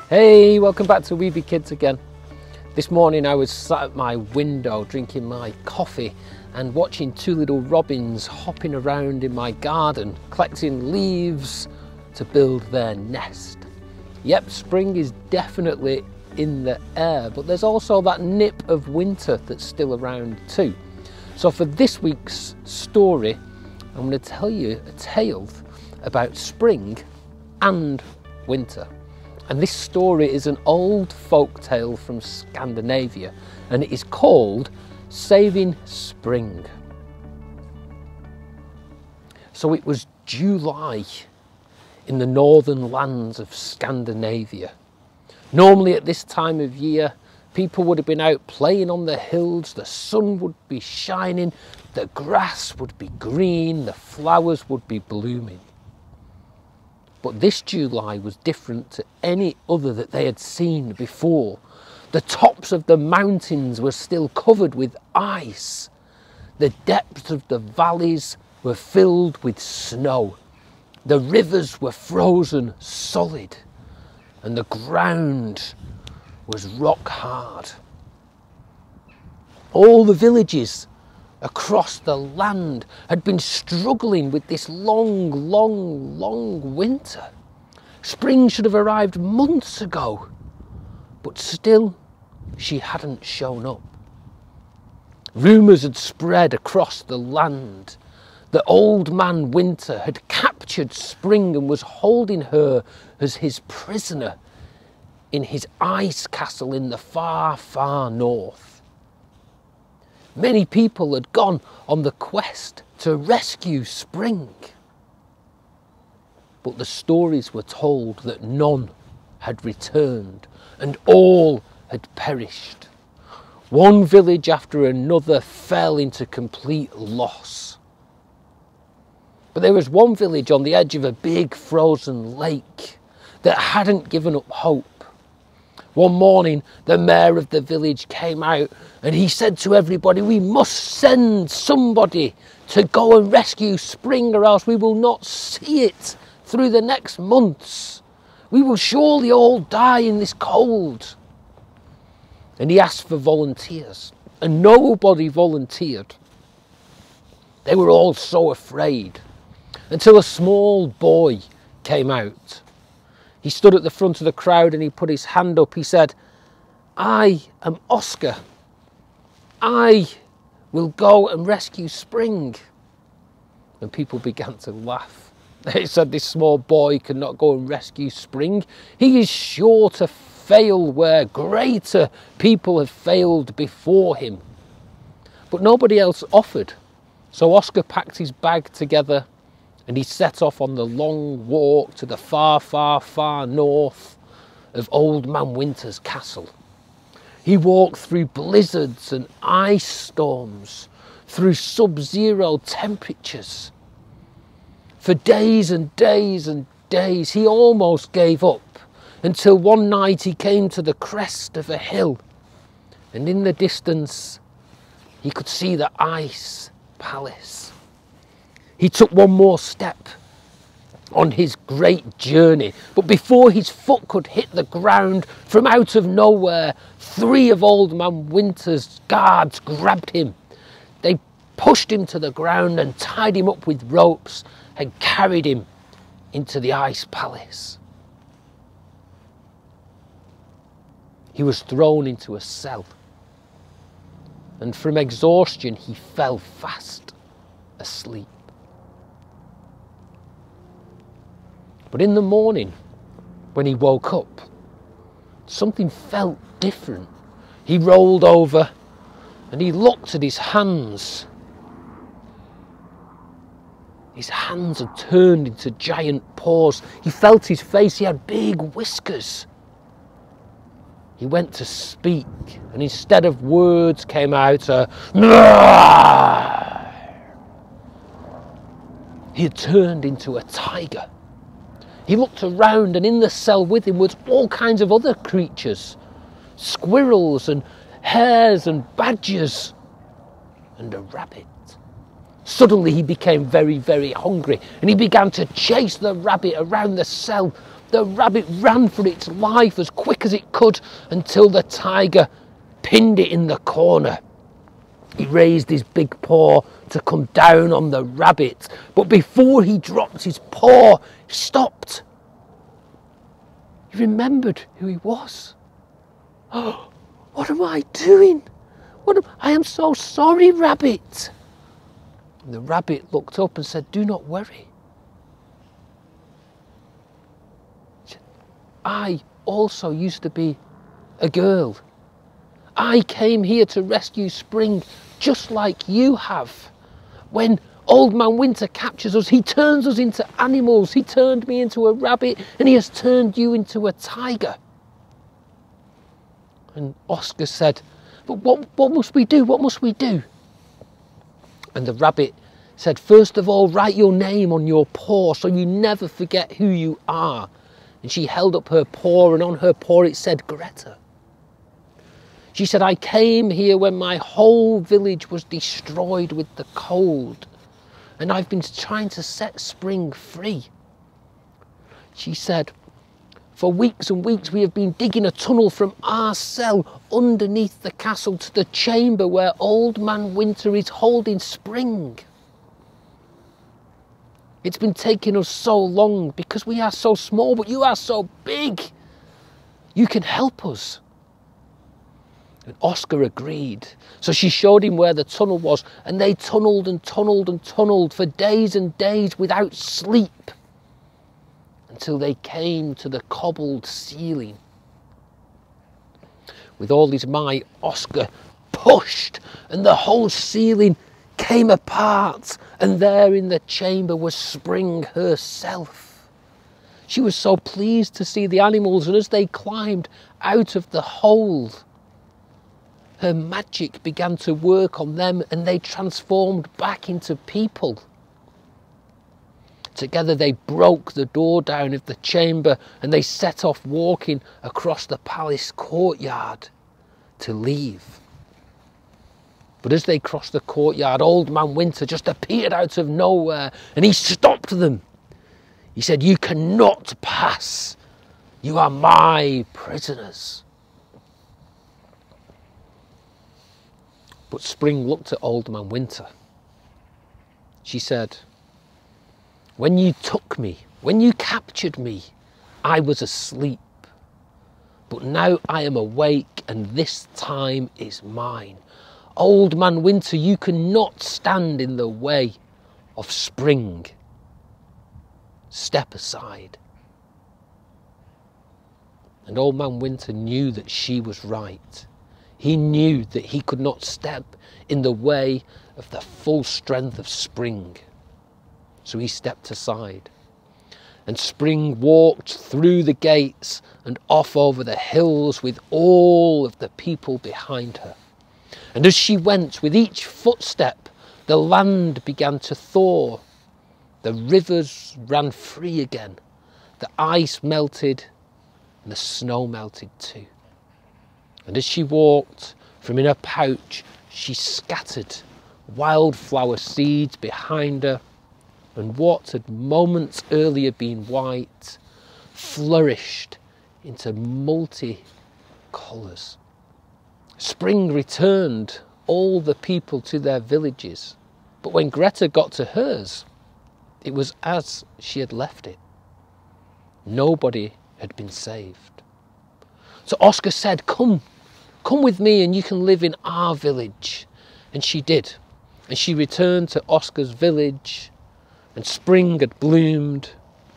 Hey, welcome back to We Be Kids again. This morning I was sat at my window drinking my coffee and watching two little robins hopping around in my garden, collecting leaves to build their nest. Yep, spring is definitely in the air, but there's also that nip of winter that's still around too. So for this week's story, I'm going to tell you a tale about spring and winter. And this story is an old folk tale from Scandinavia, and it is called Saving Spring. So it was July in the northern lands of Scandinavia. Normally at this time of year, people would have been out playing on the hills, the sun would be shining, the grass would be green, the flowers would be blooming. But this July was different to any other that they had seen before. The tops of the mountains were still covered with ice. The depths of the valleys were filled with snow. The rivers were frozen solid, and the ground was rock hard. All the villages across the land had been struggling with this long winter. Spring should have arrived months ago, but still she hadn't shown up. Rumours had spread across the land that old man Winter had captured Spring and was holding her as his prisoner in his ice castle in the far north. Many people had gone on the quest to rescue Spring. But the stories were told that none had returned and all had perished. One village after another fell into complete loss. But there was one village on the edge of a big frozen lake that hadn't given up hope. One morning, the mayor of the village came out and he said to everybody, "We must send somebody to go and rescue Spring, or else we will not see it through the next months. We will surely all die in this cold." And he asked for volunteers, and nobody volunteered. They were all so afraid, until a small boy came out. He stood at the front of the crowd and he put his hand up. He said, "I am Oscar. I will go and rescue Spring." And people began to laugh. They said, "This small boy cannot go and rescue Spring. He is sure to fail where greater people have failed before him." But nobody else offered. So Oscar packed his bag together and he set off on the long walk to the far north of Old Man Winter's castle. He walked through blizzards and ice storms, through sub-zero temperatures. For days and days and days, he almost gave up, until one night he came to the crest of a hill, and in the distance he could see the ice palace. He took one more step on his great journey, but before his foot could hit the ground, from out of nowhere, 3 of Old Man Winter's guards grabbed him. They pushed him to the ground and tied him up with ropes and carried him into the ice palace. He was thrown into a cell, and from exhaustion he fell fast asleep. But in the morning, when he woke up, something felt different. He rolled over and he looked at his hands. His hands had turned into giant paws. He felt his face, he had big whiskers. He went to speak, and instead of words came out a "Roar." He had turned into a tiger. He looked around, and in the cell with him was all kinds of other creatures. Squirrels and hares and badgers and a rabbit. Suddenly he became very hungry, and he began to chase the rabbit around the cell. The rabbit ran for its life as quick as it could until the tiger pinned it in the corner. He raised his big paw to come down on the rabbit, but before he dropped his paw, he stopped. He remembered who he was. Oh, what am I doing? I am so sorry, rabbit. And the rabbit looked up and said, do not worry. I also used to be a girl. I came here to rescue Spring just like you have. When Old Man Winter captures us, he turns us into animals. He turned me into a rabbit and he has turned you into a tiger. And Oscar said, but what must we do? What must we do? And the rabbit said, first of all, write your name on your paw so you never forget who you are. And she held up her paw, and on her paw it said Greta. She said, I came here when my whole village was destroyed with the cold, and I've been trying to set Spring free. She said, for weeks and weeks we have been digging a tunnel from our cell underneath the castle to the chamber where Old Man Winter is holding Spring. It's been taking us so long because we are so small, but you are so big. You can help us. And Oscar agreed. So she showed him where the tunnel was, and they tunnelled and tunnelled and tunnelled for days and days without sleep until they came to the cobbled ceiling. With all his might, Oscar pushed, and the whole ceiling came apart, and there in the chamber was Spring herself. She was so pleased to see the animals, and as they climbed out of the hole, her magic began to work on them and they transformed back into people. Together they broke the door down of the chamber and they set off walking across the palace courtyard to leave. But as they crossed the courtyard, Old Man Winter just appeared out of nowhere and he stopped them. He said, you cannot pass. You are my prisoners. But Spring looked at Old Man Winter. She said, when you took me, when you captured me, I was asleep. But now I am awake and this time is mine. Old Man Winter, you cannot stand in the way of Spring. Step aside. And Old Man Winter knew that she was right. He knew that he could not step in the way of the full strength of Spring. So he stepped aside. And Spring walked through the gates and off over the hills with all of the people behind her. And as she went, with each footstep, the land began to thaw. The rivers ran free again. The ice melted and the snow melted too. And as she walked, from in her pouch, she scattered wildflower seeds behind her, and what had moments earlier been white flourished into multi-colours. Spring returned all the people to their villages, but when Greta got to hers, it was as she had left it. Nobody had been saved. So Oscar said, come with me and you can live in our village. And she did. And she returned to Oscar's village, and Spring had bloomed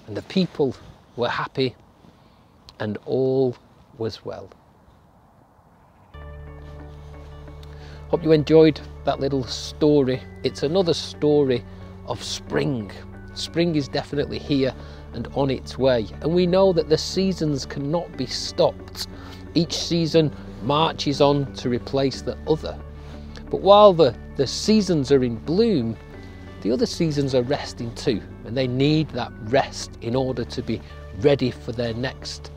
and the people were happy and all was well. Hope you enjoyed that little story. It's another story of Spring. Spring is definitely here and on its way. And we know that the seasons cannot be stopped. Each season marches on to replace the other. But while the seasons are in bloom, the other seasons are resting too. And they need that rest in order to be ready for their next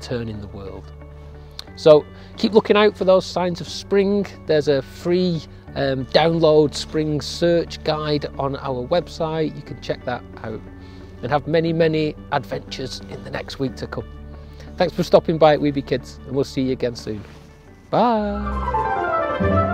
turn in the world. So keep looking out for those signs of spring. There's a free download spring search guide on our website. You can check that out. and have many, many adventures in the next week to come. Thanks for stopping by at Weeby Kids, and we'll see you again soon. Bye.